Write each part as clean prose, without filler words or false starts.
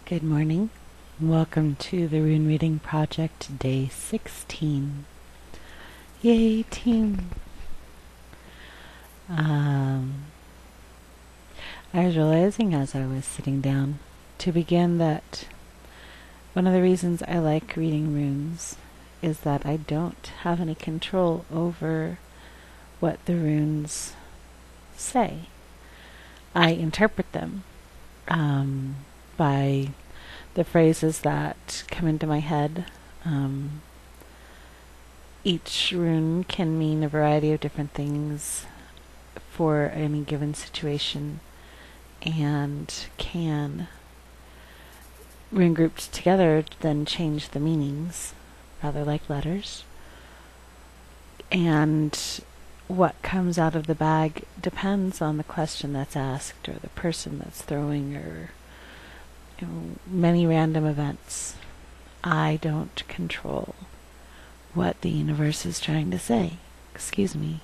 Good morning. Welcome to the Rune Reading Project, Day 16. Yay, team! I was realizing as I was sitting down to begin that one of the reasons I like reading runes is that I don't have any control over what the runes say. I interpret them by the phrases that come into my head. Each rune can mean a variety of different things for any given situation, and can, rune grouped together, then change the meanings, rather like letters. And what comes out of the bag depends on the question that's asked, or the person that's throwing, or many random events. I don't control what the universe is trying to say. Excuse me.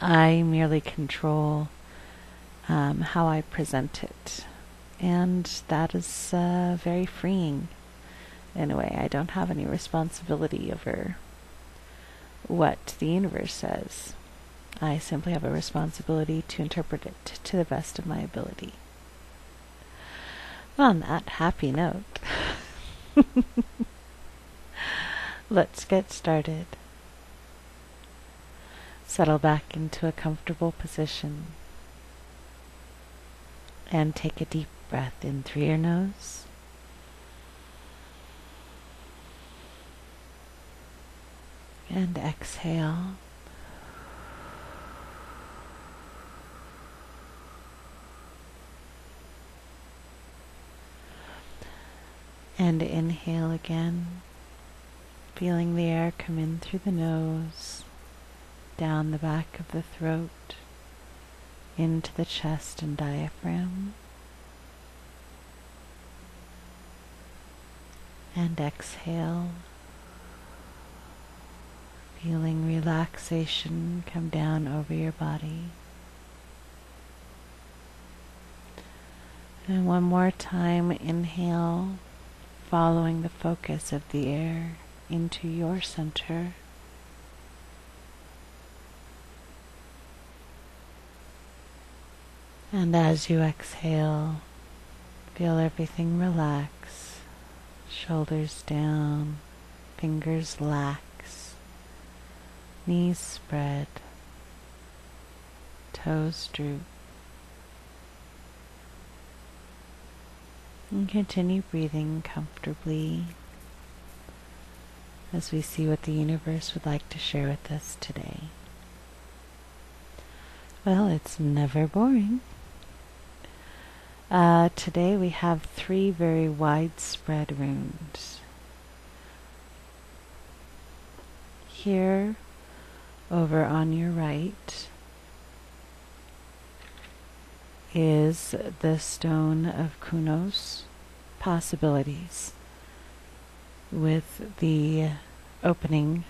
I merely control how I present it. And that is very freeing. In a way, I don't have any responsibility over what the universe says. I simply have a responsibility to interpret it to the best of my ability. On that happy note, let's get started. Settle back into a comfortable position and take a deep breath in through your nose. And exhale. And inhale again, feeling the air come in through the nose, down the back of the throat, into the chest and diaphragm. And exhale, feeling relaxation come down over your body. And one more time, inhale, following the focus of the air into your center. And as you exhale, feel everything relax, shoulders down, fingers lax, knees spread, toes droop. And continue breathing comfortably as we see what the universe would like to share with us today. Well, it's never boring. Today we have 3 very widespread runes. Here, over on your right, is the stone of Kunos, possibilities, with the opening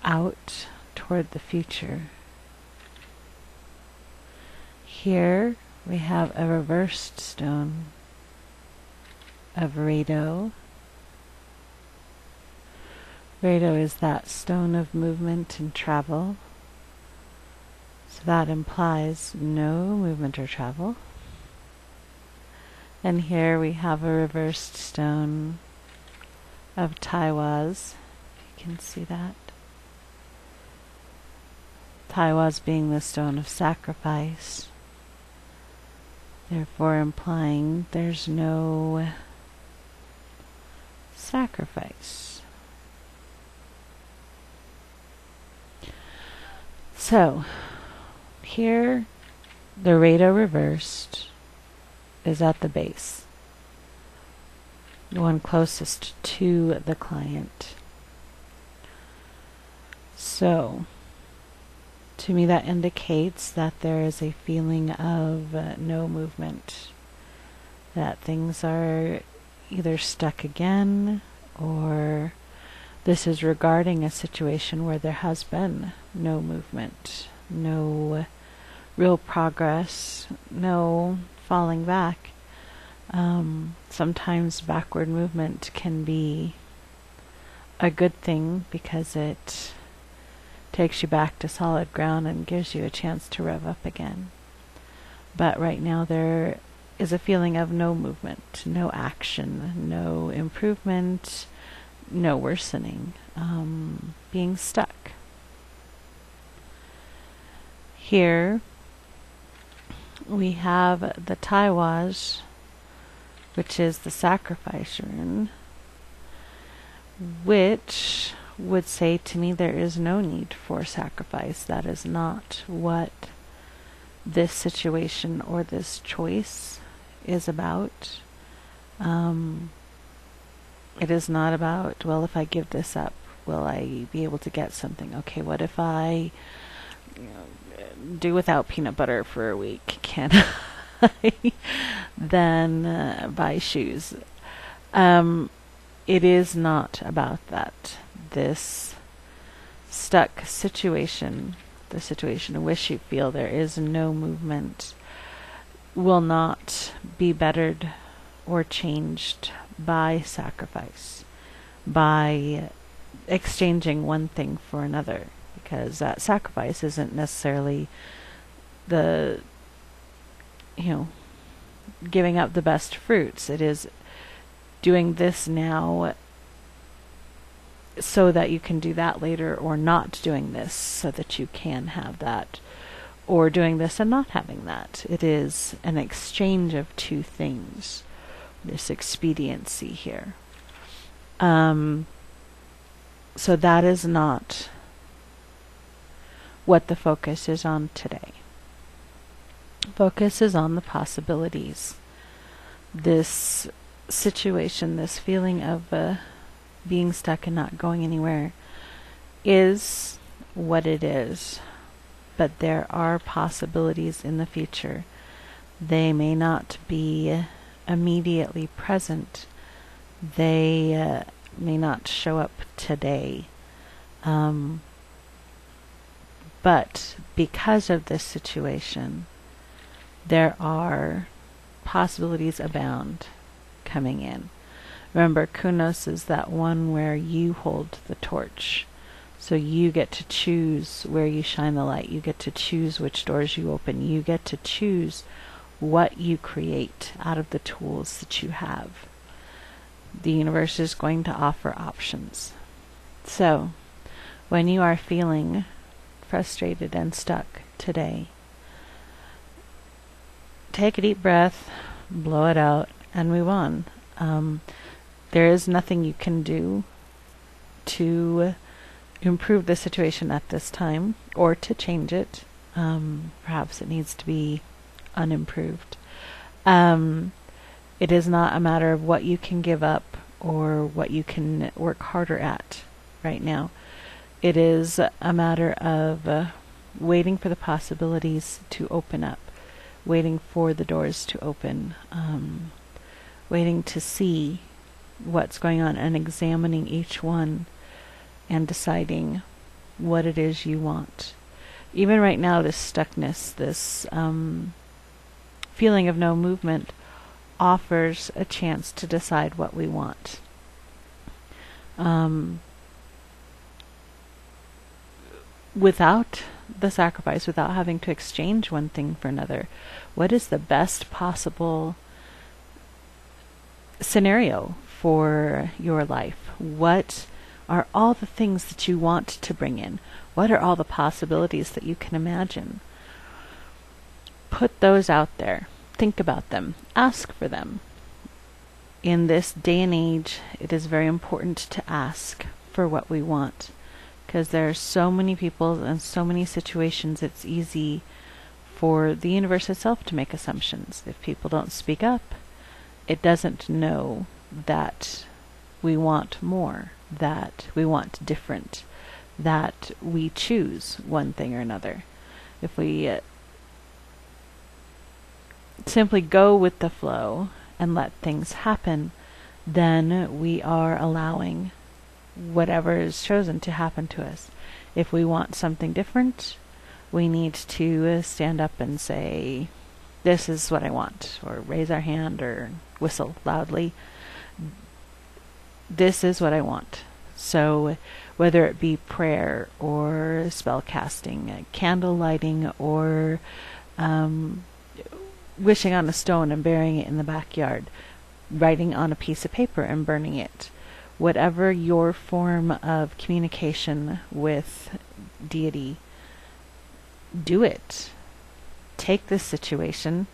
out toward the future. Here we have a reversed stone of Raido. Raido is that stone of movement and travel. So that implies no movement or travel. And here we have a reversed stone of Taiwaz, if you can see that. Taiwaz being the stone of sacrifice, therefore implying there's no sacrifice. So, here, the Raido reversed is at the base, the one closest to the client. So, to me that indicates that there is a feeling of no movement, that things are either stuck again, or this is regarding a situation where there has been no movement, no real progress, no falling back. Sometimes backward movement can be a good thing because it takes you back to solid ground and gives you a chance to rev up again. But right now there is a feeling of no movement, no action, no improvement, no worsening, being stuck. Here we have the Taiwaz, which is the sacrifice rune, which would say to me there is no need for sacrifice. That is not what this situation or this choice is about. It is not about, well, if I give this up, will I be able to get something? Okay, what if I do without peanut butter for a week? Can I then buy shoes? It is not about that. This stuck situation, the situation in which you feel there is no movement, will not be bettered or changed by sacrifice, by exchanging one thing for another, because that sacrifice isn't necessarily the, giving up the best fruits. It is doing this now so that you can do that later, or not doing this so that you can have that, or doing this and not having that. It is an exchange of two things, this expediency here. So that is not what the focus is on today. Focus is on the possibilities. This situation, this feeling of being stuck and not going anywhere, is what it is. But there are possibilities in the future. They may not be immediately present. They may not show up today. But because of this situation, there are possibilities abound coming in. Remember, Kunos is that one where you hold the torch. So you get to choose where you shine the light. You get to choose which doors you open. You get to choose what you create out of the tools that you have. The universe is going to offer options. So, when you are feeling frustrated and stuck today, take a deep breath, blow it out, and move on. There is nothing you can do to improve the situation at this time, or to change it. Perhaps it needs to be unimproved. It is not a matter of what you can give up or what you can work harder at right now. It is a matter of waiting for the possibilities to open up, waiting for the doors to open, waiting to see what's going on and examining each one and deciding what it is you want. Even right now, this stuckness, this feeling of no movement, offers a chance to decide what we want. Without the sacrifice, without having to exchange one thing for another, what is the best possible scenario for your life? What are all the things that you want to bring in? What are all the possibilities that you can imagine? Put those out there. Think about them. Ask for them. In this day and age, it is very important to ask for what we want, because there are so many people and so many situations. It's easy for the universe itself to make assumptions. If people don't speak up, it doesn't know that we want more, that we want different, that we choose one thing or another. If we simply go with the flow and let things happen, then we are allowing whatever is chosen to happen to us. If we want something different, we need to stand up and say, this is what I want, or raise our hand or whistle loudly. This is what I want. So whether it be prayer or spell casting, candle lighting, or wishing on a stone and burying it in the backyard, writing on a piece of paper and burning it, whatever your form of communication with deity, do it. Take this situation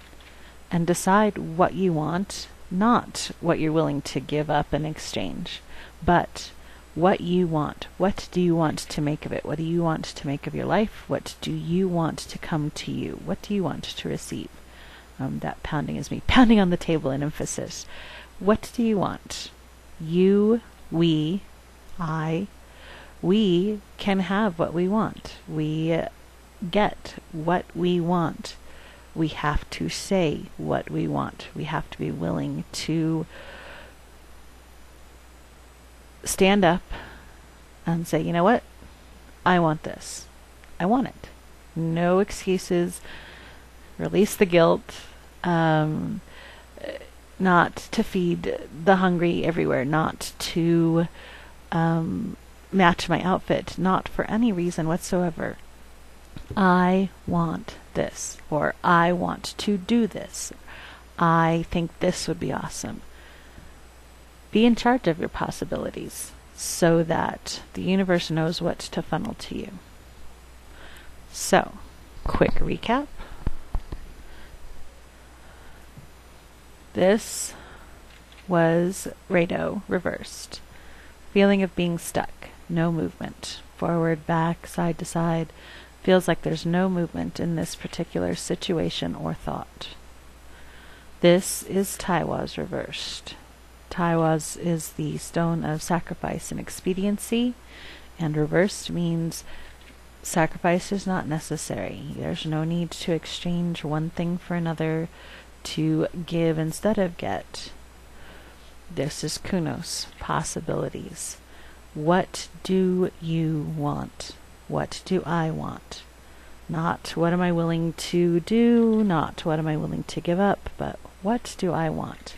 and decide what you want, not what you're willing to give up in exchange, but what you want. What do you want to make of it? What do you want to make of your life? What do you want to come to you? What do you want to receive? That pounding is me pounding on the table in emphasis. What do you want? You, we, I, we can have what we want. We get what we want. We have to say what we want. We have to be willing to stand up and say, you know what? I want this. I want it. No excuses. Release the guilt. Not to feed the hungry everywhere. Not to match my outfit. Not for any reason whatsoever. I want this, or I want to do this. I think this would be awesome. Be in charge of your possibilities so that the universe knows what to funnel to you. So, quick recap. This was Raido reversed. Feeling of being stuck. No movement. Forward, back, side to side. Feels like there's no movement in this particular situation or thought. This is Taiwaz reversed. Taiwaz is the stone of sacrifice and expediency, and reversed means sacrifice is not necessary. There's no need to exchange one thing for another, to give instead of get. This is Kunos, possibilities. What do you want? What do I want? Not what am I willing to do, not what am I willing to give up, but what do I want?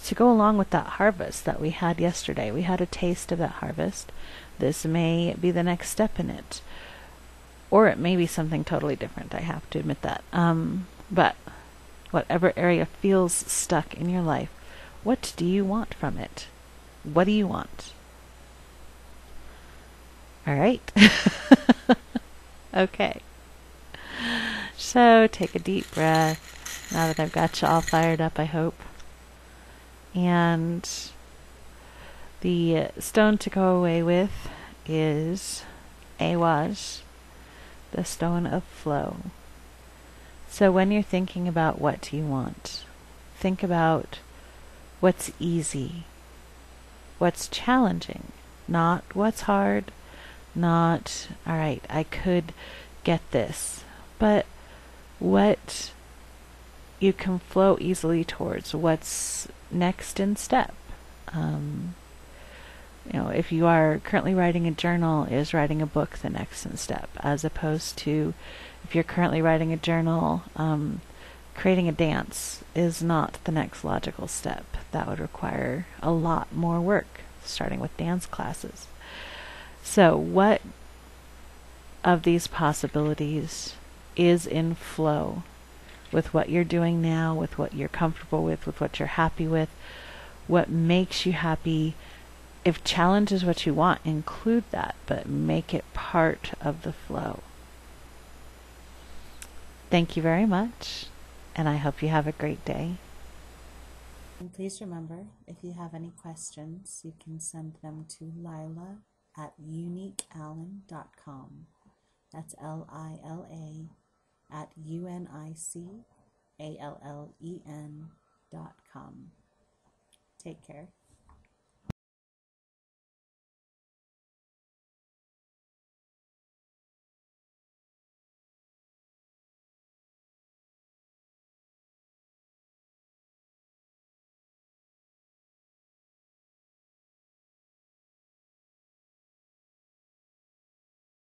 To go along with that harvest that we had yesterday, we had a taste of that harvest. This may be the next step in it. Or it may be something totally different, I have to admit that. But whatever area feels stuck in your life, what do you want from it? What do you want? All right. Okay. So take a deep breath. Now that I've got you all fired up, I hope. And the stone to go away with is Taiwaz, the stone of flow. So when you're thinking about what you want, think about what's easy, what's challenging, not what's hard, not, all right, I could get this, but what you can flow easily towards, what's next in step. If you are currently writing a journal, is writing a book the next in step, as opposed to if you're currently writing a journal, creating a dance is not the next logical step. That would require a lot more work, starting with dance classes. So what of these possibilities is in flow with what you're doing now, with what you're comfortable with what you're happy with, what makes you happy? If challenge is what you want, include that, but make it part of the flow. Thank you very much, and I hope you have a great day. And please remember, if you have any questions, you can send them to lila@uniqueallen.com. That's LILA@UNICALLEN.com. Take care.